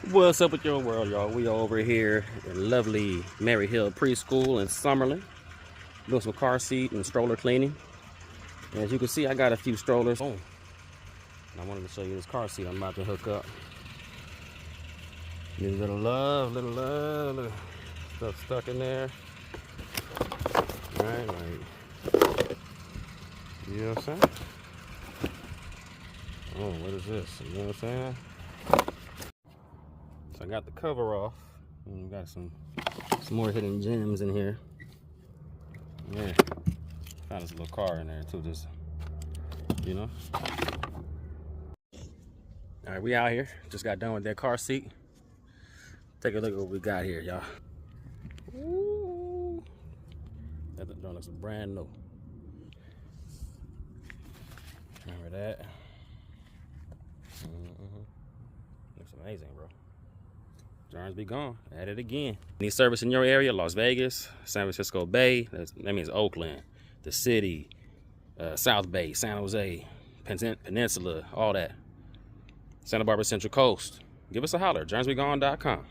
What's up with your world, y'all? We are over here in lovely Mary Hill Preschool in Summerlin. Doing some car seat and stroller cleaning. And as you can see, I got a few strollers on. And I wanted to show you this car seat I'm about to hook up. Need a little love, little stuff stuck in there. Right, you know what I'm saying? Oh, what is this? You know what I'm saying? So I got the cover off, and we got some more hidden gems in here. Yeah, found this little car in there too, just, you know. All right, we out here. Just got done with that car seat. Take a look at what we got here, y'all. Ooh, that joint looks brand new. Remember that? Looks amazing, bro. Germs be gone. At it again. Need service in your area? Las Vegas, San Francisco Bay. That means Oakland, the city, South Bay, San Jose, Peninsula, all that. Santa Barbara Central Coast. Give us a holler. germsbegone.com.